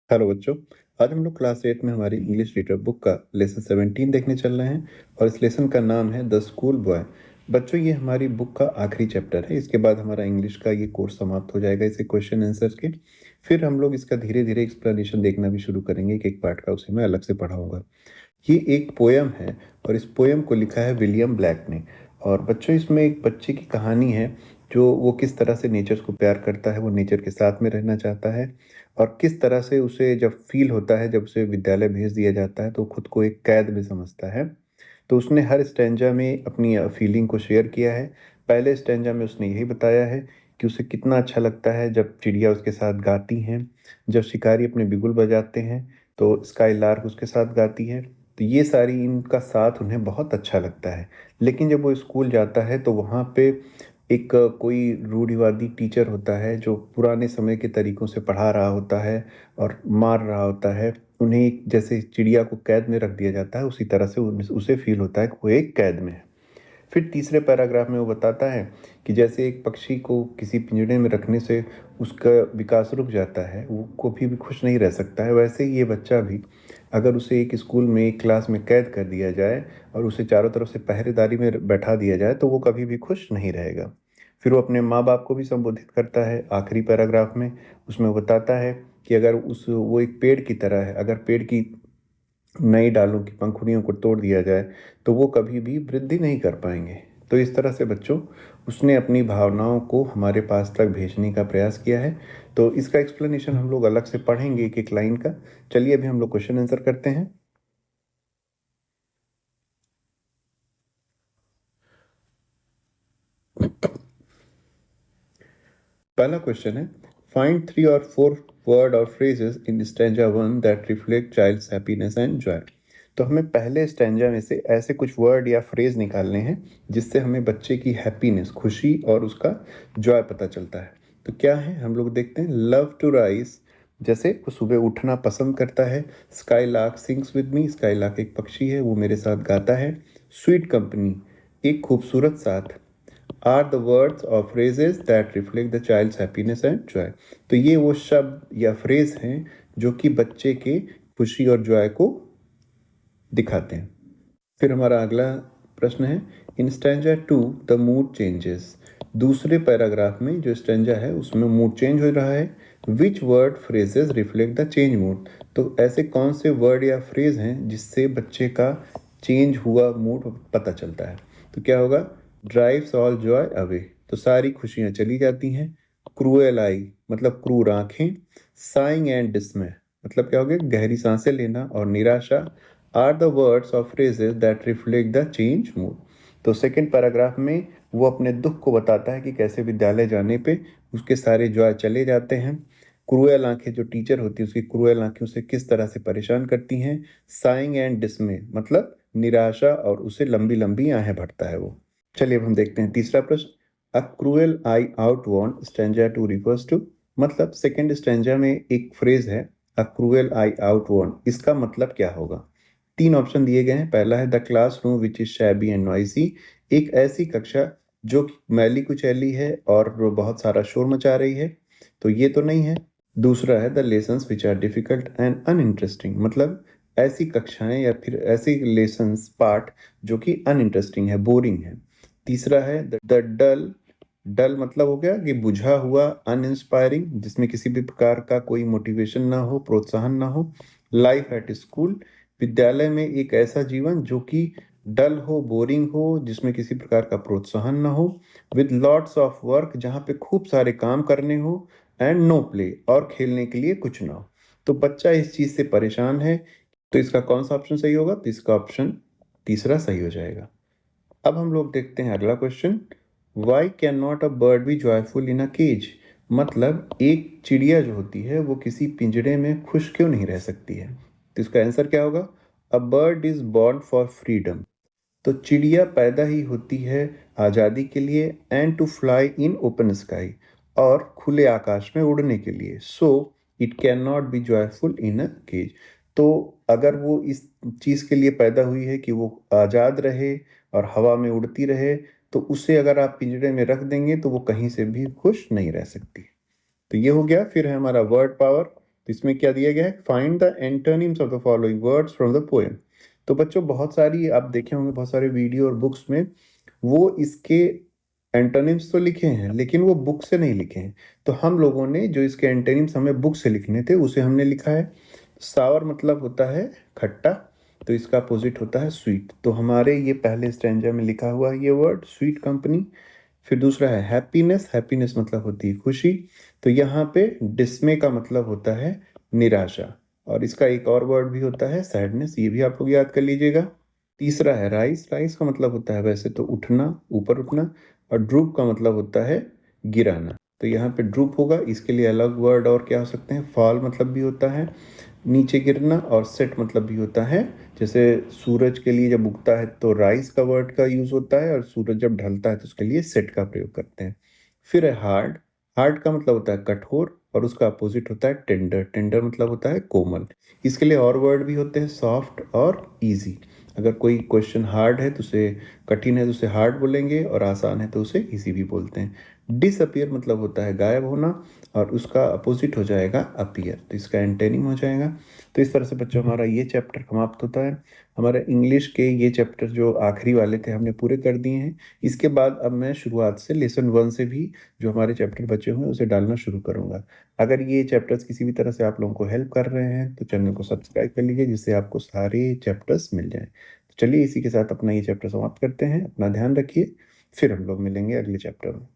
Hello बच्चों। आज हम लोग क्लास 8 में हमारी इंग्लिश रीडर बुक का लेसन 17 देखने चल रहे हैं और इस लेसन का नाम है द स्कूल बॉय। बच्चों, ये हमारी बुक का आखिरी चैप्टर है। इसके बाद हमारा इंग्लिश का ये कोर्स समाप्त हो जाएगा इसे क्वेश्चन आंसर के। फिर हम लोग इसका धीरे धीरे एक्सप्लेनेशन देखना भी शुरू करेंगे। एक पार्ट का उसे मैं अलग से पढ़ाऊंगा। ये एक पोयम है और इस पोयम को लिखा है विलियम ब्लैक ने। और बच्चों, इसमें एक बच्चे की कहानी है जो वो किस तरह से नेचर को प्यार करता है, वो नेचर के साथ में रहना चाहता है और किस तरह से उसे जब फील होता है, जब उसे विद्यालय भेज दिया जाता है तो खुद को एक कैद में समझता है। तो उसने हर स्टैंजा में अपनी फीलिंग को शेयर किया है। पहले स्टैंजा में उसने यही बताया है कि उसे कितना अच्छा लगता है जब चिड़िया उसके साथ गाती हैं, जब शिकारी अपने बिगुल बजाते हैं तो स्काई लार्क उसके साथ गाती है। तो ये सारी इनका साथ उन्हें बहुत अच्छा लगता है। लेकिन जब वो स्कूल जाता है तो वहाँ पे एक कोई रूढ़िवादी टीचर होता है जो पुराने समय के तरीकों से पढ़ा रहा होता है और मार रहा होता है उन्हें। जैसे चिड़िया को कैद में रख दिया जाता है उसी तरह से उसे फील होता है कि वो एक कैद में है। फिर तीसरे पैराग्राफ में वो बताता है कि जैसे एक पक्षी को किसी पिंजरे में रखने से उसका विकास रुक जाता है, वो कभी भी खुश नहीं रह सकता है, वैसे ही ये बच्चा भी अगर उसे एक स्कूल में एक क्लास में कैद कर दिया जाए और उसे चारों तरफ से पहरेदारी में बैठा दिया जाए तो वो कभी भी खुश नहीं रहेगा। फिर वो अपने माँ बाप को भी संबोधित करता है आखिरी पैराग्राफ में। उसमें वो बताता है कि अगर उस वो एक पेड़ की तरह है, अगर पेड़ की नई डालों की पंखुड़ियों को तोड़ दिया जाए तो वो कभी भी वृद्धि नहीं कर पाएंगे। तो इस तरह से बच्चों, उसने अपनी भावनाओं को हमारे पास तक भेजने का प्रयास किया है। तो इसका एक्सप्लेनेशन हम लोग अलग से पढ़ेंगे एक एक लाइन का। चलिए अभी हम लोग क्वेश्चन आंसर करते हैं। पहला क्वेश्चन है, फाइंड 3 और 4 वर्ड और phrases in stanza 1 that reflect child's happiness and joy. तो हमें पहले स्टैंजा में से ऐसे कुछ वर्ड या फ्रेज निकालने हैं जिससे हमें बच्चे की हैप्पीनेस, खुशी और उसका जॉय पता चलता है। तो क्या है, हम लोग देखते हैं। लव टू राइज, जैसे वो सुबह उठना पसंद करता है। Sky lark sings with me, sky lark एक पक्षी है, वो मेरे साथ गाता है। स्वीट कंपनी, एक खूबसूरत साथ, आर द वर्ड्स और phrases that reflect the child's happiness and joy. तो ये वो शब्द या फ्रेज हैं जो कि बच्चे के खुशी और जॉय को दिखाते हैं। फिर हमारा अगला प्रश्न है, इन स्टैंजा 2 द मूड चेंजेस। दूसरे पैराग्राफ में जो स्टैंजा है उसमें मूड चेंज हो रहा है। Which word phrases reflect the change mood. तो ऐसे कौन से वर्ड या फ्रेज हैं जिससे बच्चे का चेंज हुआ मूड पता चलता है। तो क्या होगा, ड्राइव्स ऑल जॉय अवे, तो सारी खुशियाँ चली जाती हैं। क्रूएल आई, मतलब क्रूर आंखें। साइंग एंड डिसमे, मतलब क्या हो गया, गहरी सांसें लेना और निराशा, आर द वर्ड्स और phrases that reflect the change mood. तो सेकेंड पैराग्राफ में वो अपने दुख को बताता है कि कैसे विद्यालय जाने पे उसके सारे जॉय चले जाते हैं। क्रूएल आंखें, जो टीचर होती है उसकी क्रूएल आंखें उसे किस तरह से परेशान करती हैं। साइंग एंड डिसमे, मतलब निराशा और उसे लंबी लंबी आहें भरता है वो। चलिए अब हम देखते हैं तीसरा प्रश्न। A cruel eye out want stanza two refers to, मतलब सेकेंड स्टैंजा में एक फ्रेज है a cruel eye out want, इसका मतलब क्या होगा। 3 ऑप्शन दिए गए हैं। पहला है the class room which is shabby and noisy, एक ऐसी कक्षा जो मैली कुचैली है और बहुत सारा शोर मचा रही है, तो ये तो नहीं है। दूसरा है the lessons which are difficult and uninteresting, मतलब ऐसी कक्षाएं या फिर ऐसी लेसन्स पार्ट जो कि अनइंटरेस्टिंग है, बोरिंग है। तीसरा है द डल, डल मतलब हो गया कि बुझा हुआ, अनइंस्पायरिंग, जिसमें किसी भी प्रकार का कोई मोटिवेशन ना हो, प्रोत्साहन ना हो। लाइफ एट स्कूल, विद्यालय में एक ऐसा जीवन जो कि डल हो, बोरिंग हो, जिसमें किसी प्रकार का प्रोत्साहन ना हो। विद लॉट्स ऑफ वर्क, जहाँ पे खूब सारे काम करने हो। एंड नो प्ले, और खेलने के लिए कुछ ना हो। तो बच्चा इस चीज से परेशान है। तो इसका कौन सा ऑप्शन सही होगा, तो इसका ऑप्शन तीसरा सही हो जाएगा। अब हम लोग देखते हैं अगला question. Why can not a bird be joyful in a cage, मतलब एक चिड़िया जो होती है वो किसी पिंजरे में खुश क्यों नहीं रह सकती है। तो इसका आंसर क्या होगा, a bird is born for freedom, तो चिड़िया पैदा ही होती है आज़ादी के लिए। And to fly in open sky, और खुले आकाश में उड़ने के लिए। So it can not be joyful in a cage, तो अगर वो इस चीज़ के लिए पैदा हुई है कि वो आज़ाद रहे और हवा में उड़ती रहे, तो उसे अगर आप पिंजरे में रख देंगे तो वो कहीं से भी खुश नहीं रह सकती। तो ये हो गया। फिर है हमारा वर्ड पावर। तो इसमें क्या दिया गया है, find the antonyms of the following words from the poem. तो बच्चों बहुत सारी आप देखे होंगे, बहुत सारे वीडियो और बुक्स में वो इसके एंटोनिम्स तो लिखे हैं लेकिन वो बुक से नहीं लिखे हैं। तो हम लोगों ने जो इसके एंटोनिम्स हमें बुक से लिखने थे उसे हमने लिखा है। सावर मतलब होता है खट्टा, तो इसका अपोजिट होता है स्वीट। तो हमारे ये पहले स्टैंजा में लिखा हुआ है ये वर्ड स्वीट कंपनी। फिर दूसरा है हैप्पीनेस, हैप्पीनेस मतलब होती है खुशी। तो यहाँ पे डिस्मे का मतलब होता है निराशा। और इसका एक और वर्ड भी होता है सैडनेस, ये भी आप लोग याद कर लीजिएगा। तीसरा है राइस, राइस का मतलब होता है वैसे तो उठना, ऊपर उठना। और ड्रूप का मतलब होता है गिराना। तो यहाँ पे ड्रूप होगा, इसके लिए अलग वर्ड और क्या हो सकते हैं, फॉल मतलब भी होता है नीचे गिरना, और सेट मतलब भी होता है, जैसे सूरज के लिए जब उगता है तो राइस का वर्ड का यूज होता है, और सूरज जब ढलता है तो उसके लिए सेट का प्रयोग करते हैं। फिर है हार्ड, हार्ड का मतलब होता है कठोर, और उसका अपोजिट होता है टेंडर, टेंडर मतलब होता है कोमल। इसके लिए और वर्ड भी होते हैं सॉफ्ट और इजी। अगर कोई क्वेश्चन हार्ड है तो उसे, कठिन है तो उसे हार्ड बोलेंगे, और आसान है तो उसे इजी भी बोलते हैं। डिसअपियर मतलब होता है गायब होना, और उसका अपोजिट हो जाएगा अपीयर, तो इसका एंटेनिम हो जाएगा। तो इस तरह से बच्चों हमारा ये चैप्टर समाप्त होता है। हमारे इंग्लिश के ये चैप्टर जो आखिरी वाले थे हमने पूरे कर दिए हैं। इसके बाद अब मैं शुरुआत से लेसन 1 से भी जो हमारे चैप्टर बचे हुए हैं उसे डालना शुरू करूँगा। अगर ये चैप्टर्स किसी भी तरह से आप लोगों को हेल्प कर रहे हैं तो चैनल को सब्सक्राइब कर लीजिए, जिससे आपको सारे चैप्टर्स मिल जाएं। तो चलिए इसी के साथ अपना ये चैप्टर समाप्त करते हैं। अपना ध्यान रखिए, फिर हम लोग मिलेंगे अगले चैप्टर में।